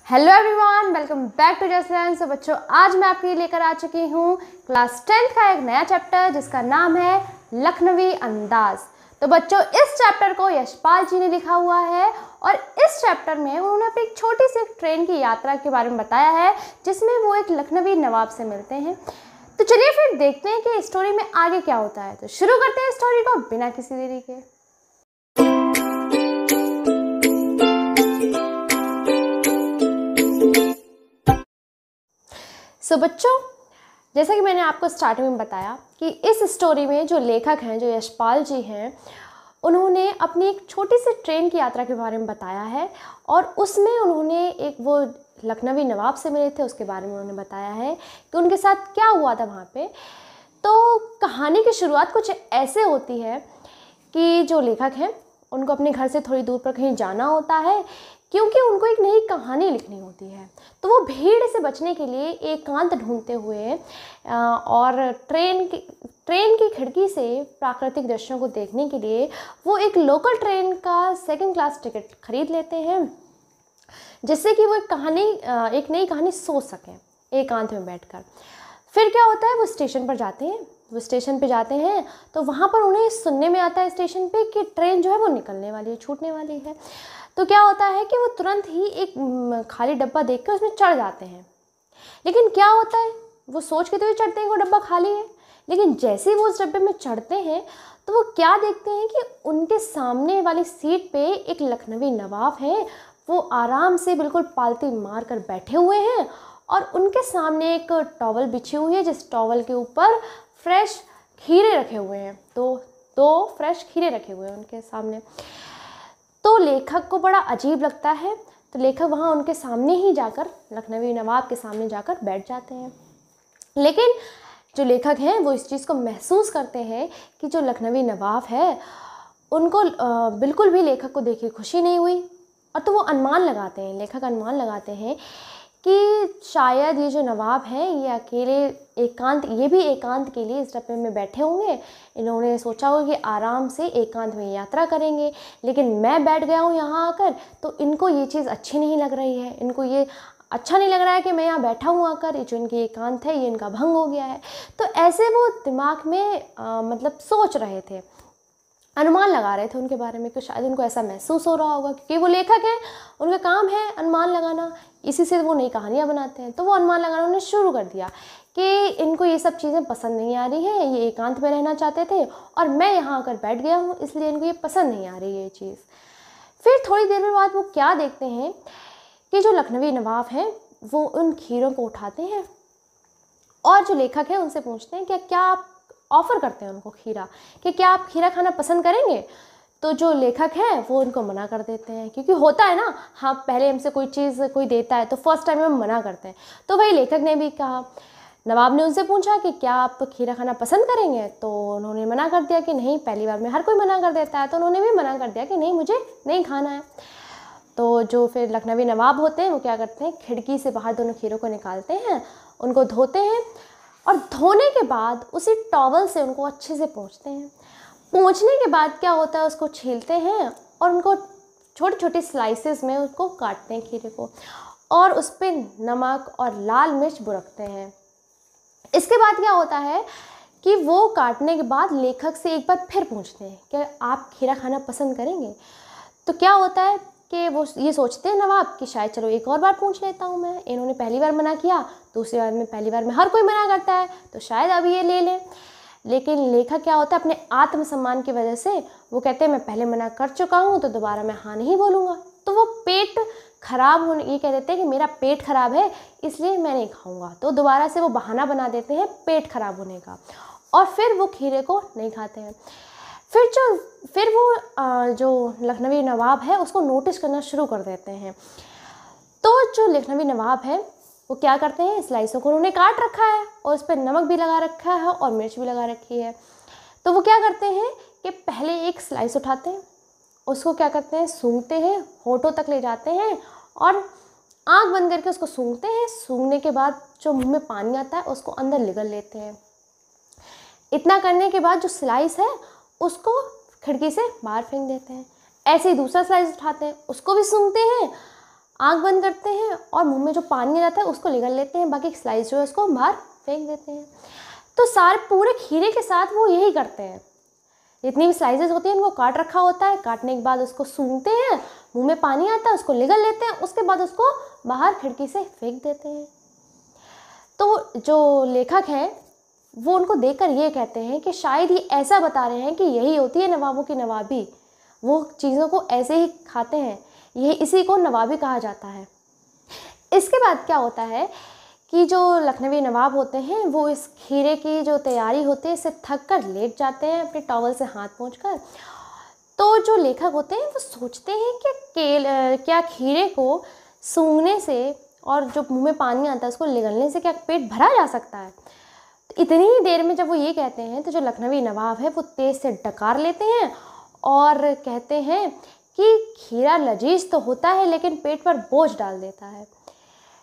Hello everyone, welcome back to just learn. So बच्चों, आज मैं आपके लिए लेकर आ चुकी हूँ क्लास 10th का एक नया चैप्टर जिसका नाम है लखनवी अंदाज। तो बच्चों, इस चैप्टर को यशपाल जी ने लिखा हुआ है और इस चैप्टर में उन्होंने अपनी एक छोटी सी ट्रेन की यात्रा के बारे में बताया है जिसमें वो एक लखनवी नवाब से मिलते हैं। तो चलिए फिर देखते हैं कि स्टोरी में आगे क्या होता है। तो शुरू करते हैं स्टोरी को बिना किसी देरी के। सो बच्चों, जैसा कि मैंने आपको स्टार्टिंग में बताया कि इस स्टोरी में जो लेखक हैं, जो यशपाल जी हैं, उन्होंने अपनी एक छोटी सी ट्रेन की यात्रा के बारे में बताया है और उसमें उन्होंने एक वो लखनवी नवाब से मिले थे उसके बारे में उन्होंने बताया है कि उनके साथ क्या हुआ था वहाँ पे। तो कहानी की शुरुआत कुछ ऐसे होती है कि जो लेखक हैं उनको अपने घर से थोड़ी दूर पर कहीं जाना होता है क्योंकि उनको एक नई कहानी लिखनी होती है। तो वो भीड़ से बचने के लिए एकांत ढूंढते हुए और ट्रेन की खिड़की से प्राकृतिक दृश्यों को देखने के लिए वो एक लोकल ट्रेन का सेकंड क्लास टिकट खरीद लेते हैं, जिससे कि वो एक नई कहानी सोच सकें एकांत में बैठकर। फिर क्या होता है, वो स्टेशन पर जाते हैं। वो स्टेशन पे जाते हैं तो वहाँ पर उन्हें सुनने में आता है स्टेशन पे कि ट्रेन जो है वो निकलने वाली है, छूटने वाली है। तो क्या होता है कि वो तुरंत ही एक खाली डब्बा देखकर उसमें चढ़ जाते हैं। लेकिन क्या होता है, वो सोच के तो ही चढ़ते हैं कि वो डब्बा खाली है, लेकिन जैसे ही वो उस डब्बे में चढ़ते हैं तो वो क्या देखते हैं कि उनके सामने वाली सीट पे एक लखनवी नवाब है। वो आराम से बिल्कुल पालती मार कर बैठे हुए हैं और उनके सामने एक टॉवल बिछी हुई है जिस टॉवल के ऊपर फ्रेश खीरे रखे हुए हैं। दो फ्रेश खीरे रखे हुए हैं उनके सामने। तो लेखक को बड़ा अजीब लगता है, तो लेखक वहाँ उनके सामने ही जाकर, लखनवी नवाब के सामने जाकर बैठ जाते हैं। लेकिन जो लेखक हैं वो इस चीज़ को महसूस करते हैं कि जो लखनवी नवाब है उनको बिल्कुल भी लेखक को देख के खुशी नहीं हुई। और तो वो अनुमान लगाते हैं, लेखक अनुमान लगाते हैं कि शायद ये जो नवाब हैं ये अकेले ये भी एकांत के लिए इस डब्बे में बैठे होंगे। इन्होंने सोचा होगा कि आराम से एकांत में यात्रा करेंगे, लेकिन मैं बैठ गया हूँ यहाँ आकर तो इनको ये चीज़ अच्छी नहीं लग रही है। इनको ये अच्छा नहीं लग रहा है कि मैं यहाँ बैठा हूँ आकर, ये जो इनकी एकांत है ये इनका भंग हो गया है। तो ऐसे वो दिमाग में मतलब सोच रहे थे, अनुमान लगा रहे थे उनके बारे में कि शायद उनको ऐसा महसूस हो रहा होगा क्योंकि वो लेखक हैं, उनका काम है अनुमान लगाना, इसी से वो नई कहानियाँ बनाते हैं। तो वो अनुमान लगाना उन्होंने शुरू कर दिया कि इनको ये सब चीज़ें पसंद नहीं आ रही है, ये एकांत में रहना चाहते थे और मैं यहाँ आकर बैठ गया हूँ इसलिए इनको ये पसंद नहीं आ रही है ये चीज़। फिर थोड़ी देर बाद वो क्या देखते हैं कि जो लखनवी नवाब हैं वो उन खीरों को उठाते हैं और जो लेखक है उनसे पूछते हैं कि क्या आप ऑफ़र करते हैं उनको खीरा, कि क्या आप खीरा खाना पसंद करेंगे। तो जो लेखक हैं वो उनको मना कर देते हैं क्योंकि होता है ना, हाँ पहले हमसे कोई चीज़ कोई देता है तो फर्स्ट टाइम हम मना करते हैं। तो वही लेखक ने भी कहा, नवाब ने उनसे पूछा कि क्या आप खीरा खाना पसंद करेंगे, तो उन्होंने मना कर दिया कि नहीं, पहली बार में हर कोई मना कर देता है, तो उन्होंने भी मना कर दिया कि नहीं, मुझे नहीं खाना है। तो जो फिर लखनवी नवाब होते हैं वो क्या करते हैं, खिड़की से बाहर दोनों खीरों को निकालते हैं, उनको धोते हैं और धोने के बाद उसी टॉवल से उनको अच्छे से पोंछते हैं। पोंछने के बाद क्या होता है, उसको छीलते हैं और उनको छोटे छोटे स्लाइसेस में उसको काटते हैं खीरे को और उस पर नमक और लाल मिर्च बुरकते हैं। इसके बाद क्या होता है कि वो काटने के बाद लेखक से एक बार फिर पूछते हैं कि आप खीरा खाना पसंद करेंगे। तो क्या होता है कि वो ये सोचते हैं नवाब कि शायद चलो एक और बार पूछ लेता हूँ मैं, इन्होंने पहली बार मना किया, दूसरी बार में पहली बार में हर कोई मना करता है तो शायद अब ये ले लें। लेकिन लेखक क्या होता है, अपने आत्मसम्मान की वजह से वो कहते हैं मैं पहले मना कर चुका हूँ तो दोबारा मैं हाँ नहीं बोलूँगा। तो वो पेट खराब होने, ये कह देते हैं कि मेरा पेट खराब है इसलिए मैं नहीं खाऊँगा। तो दोबारा से वो बहाना बना देते हैं पेट खराब होने का और फिर वो खीरे को नहीं खाते हैं। फिर वो जो लखनवी नवाब है उसको नोटिस करना शुरू कर देते हैं। तो जो लखनवी नवाब है वो क्या करते हैं, स्लाइसों को उन्होंने काट रखा है और उस पर नमक भी लगा रखा है और मिर्च भी लगा रखी है। तो वो क्या करते हैं कि पहले एक स्लाइस उठाते हैं, उसको क्या करते हैं, सूंघते हैं, होठों तक ले जाते हैं और आँख बंद करके उसको सूंघते हैं। सूंघने के बाद जो मुँह में पानी आता है उसको अंदर निगल लेते हैं। इतना करने के बाद जो स्लाइस है उसको खिड़की से बाहर फेंक देते हैं। ऐसे ही दूसरा स्लाइस उठाते हैं, उसको भी सूंघते हैं, आँख बंद करते हैं और मुंह में जो पानी आ जाता है उसको निगल लेते हैं, बाकी स्लाइस जो है उसको बाहर फेंक देते हैं। तो सारे पूरे खीरे के साथ वो यही करते हैं। जितनी भी स्लाइसेस होती हैं उनको काट रखा होता है, काटने के बाद उसको सूंघते हैं, मुंह में पानी आता है, उसको निगल लेते हैं, उसके बाद उसको बाहर खिड़की से फेंक देते हैं। तो जो लेखक हैं वो उनको देखकर ये कहते हैं कि शायद ये ऐसा बता रहे हैं कि यही होती है नवाबों की नवाबी, वो चीज़ों को ऐसे ही खाते हैं, यही इसी को नवाबी कहा जाता है। इसके बाद क्या होता है कि जो लखनवी नवाब होते हैं वो इस खीरे की जो तैयारी होती है इससे थक कर लेट जाते हैं अपने टॉवल से हाथ पोंछकर। तो जो लेखक होते हैं वो सोचते हैं कि क्या खीरे को सूंघने से और जो मुंह में पानी आता है उसको निगलने से क्या पेट भरा जा सकता है। तो इतनी ही देर में जब वो ये कहते हैं तो जो लखनवी नवाब है वो तेज़ से डकार लेते हैं और कहते हैं कि खीरा लजीज तो होता है लेकिन पेट पर बोझ डाल देता है।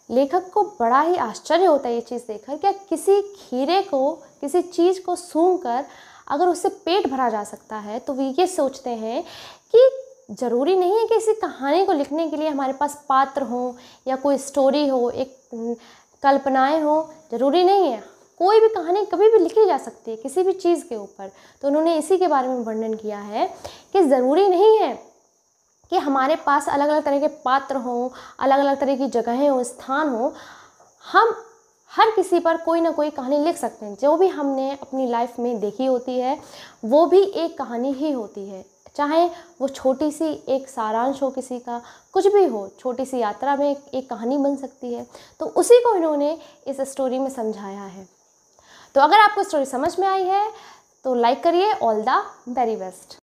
लेखक को बड़ा ही आश्चर्य होता है ये चीज़ देखकर, क्या किसी खीरे को, किसी चीज़ को सूंघकर अगर उससे पेट भरा जा सकता है। तो वे ये सोचते हैं कि ज़रूरी नहीं है कि इसी कहानी को लिखने के लिए हमारे पास पात्र हों या कोई स्टोरी हो, एक कल्पनाएं हो, ज़रूरी नहीं है। कोई भी कहानी कभी भी लिखी जा सकती है किसी भी चीज़ के ऊपर। तो उन्होंने इसी के बारे में वर्णन किया है कि ज़रूरी नहीं है कि हमारे पास अलग अलग तरह के पात्र हों, अलग अलग तरह की जगहें हों, स्थान हों। हम हर किसी पर कोई ना कोई कहानी लिख सकते हैं। जो भी हमने अपनी लाइफ में देखी होती है वो भी एक कहानी ही होती है, चाहे वो छोटी सी एक सारांश हो किसी का, कुछ भी हो, छोटी सी यात्रा में एक कहानी बन सकती है। तो उसी को इन्होंने इस स्टोरी में समझाया है। तो अगर आपको स्टोरी समझ में आई है तो लाइक करिए। All the very best.